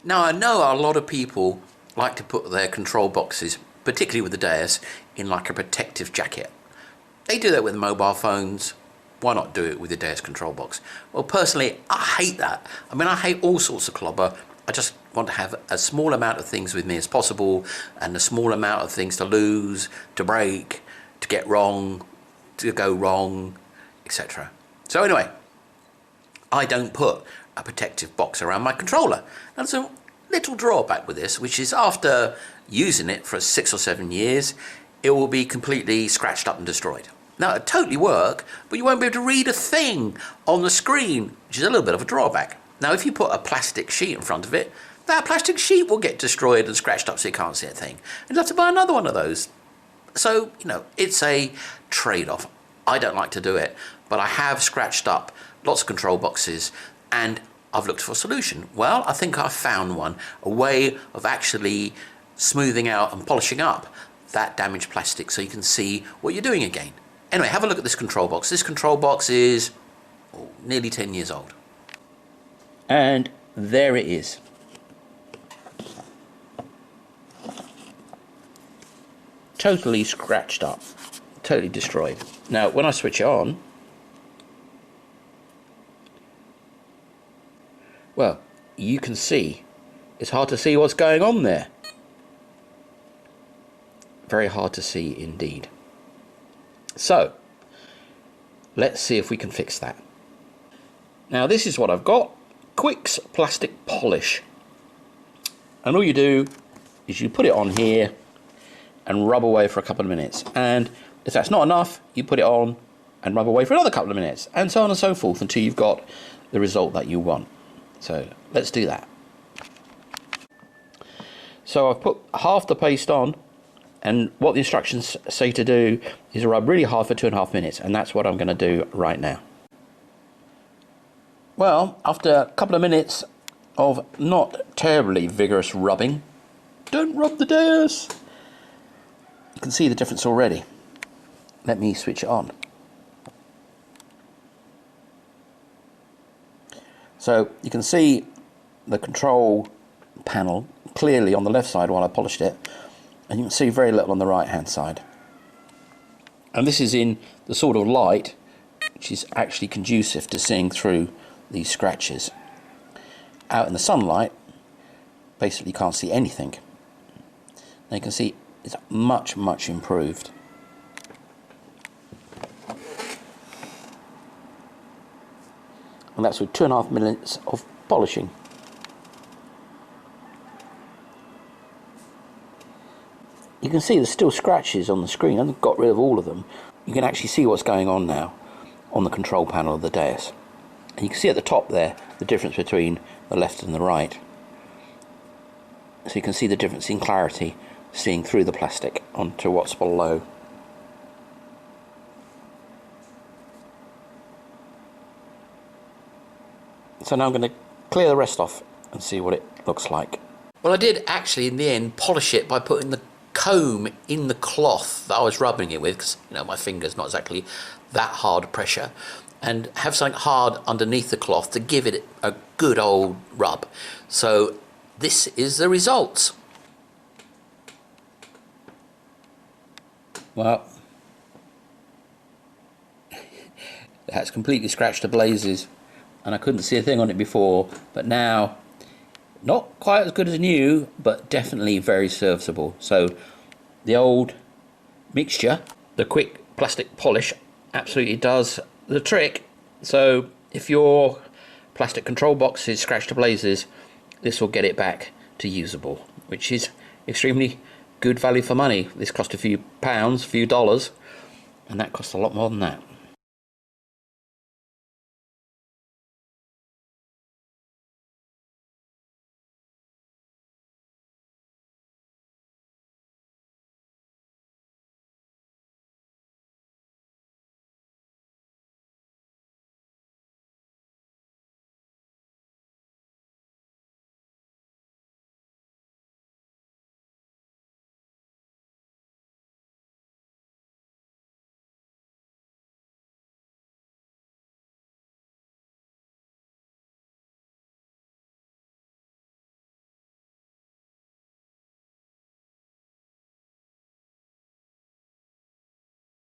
Now I know a lot of people like to put their control boxes, particularly with the DEUS, in like a protective jacket. They do that with mobile phones. Why not do it with the DEUS control box? Well, personally, I hate that. I mean, I hate all sorts of clobber. I just want to have a small amount of things with me as possible, and a small amount of things to lose, to break, to get wrong, to go wrong, etc. So anyway, I don't put a protective box around my controller. Now, there's a little drawback with this, which is after using it for 6 or 7 years, it will be completely scratched up and destroyed. Now, it'll totally work, but you won't be able to read a thing on the screen, which is a little bit of a drawback. Now, if you put a plastic sheet in front of it, that plastic sheet will get destroyed and scratched up so you can't see a thing. And you'll have to buy another one of those. So, you know, it's a trade-off. I don't like to do it, but I have scratched up lots of control boxes and I've looked for a solution. Well, I think I've found one, a way of actually smoothing out and polishing up that damaged plastic so you can see what you're doing again. Anyway, have a look at this control box. This control box is nearly 10 years old. And there it is. Totally scratched up, totally destroyed. Now, when I switch it on, well, you can see, it's hard to see what's going on there. Very hard to see indeed. So, let's see if we can fix that. Now, this is what I've got. Quick's plastic polish. And all you do is you put it on here and rub away for a couple of minutes. And if that's not enough, you put it on and rub away for another couple of minutes, and so on and so forth until you've got the result that you want. So let's do that. So I've put half the paste on, and what the instructions say to do is rub really hard for 2.5 minutes, and that's what I'm going to do right now. Well, after a couple of minutes of not terribly vigorous rubbing, don't rub the DEUS, you can see the difference already. Let me switch it on. So you can see the control panel clearly on the left side while I polished it, and you can see very little on the right hand side. And this is in the sort of light which is actually conducive to seeing through these scratches. Out in the sunlight, basically you can't see anything. Now you can see it's much improved. And that's with 2.5 minutes of polishing. You can see there's still scratches on the screen. I haven't got rid of all of them. You can actually see what's going on now on the control panel of the DEUS. And you can see at the top there the difference between the left and the right. So you can see the difference in clarity seeing through the plastic onto what's below. So now I'm going to clear the rest off and see what it looks like. Well, I did actually in the end polish it by putting the comb in the cloth that I was rubbing it with, because you know my finger's not exactly that hard pressure, and have something hard underneath the cloth to give it a good old rub. So this is the results. Well, that's completely scratched to blazes, and I couldn't see a thing on it before, but now not quite as good as new, but definitely very serviceable. So the old mixture, the quick plastic polish, absolutely does the trick. So if your plastic control box is scratched to blazes, this will get it back to usable, which is extremely good value for money. This cost a few pounds, a few dollars, and that costs a lot more than that.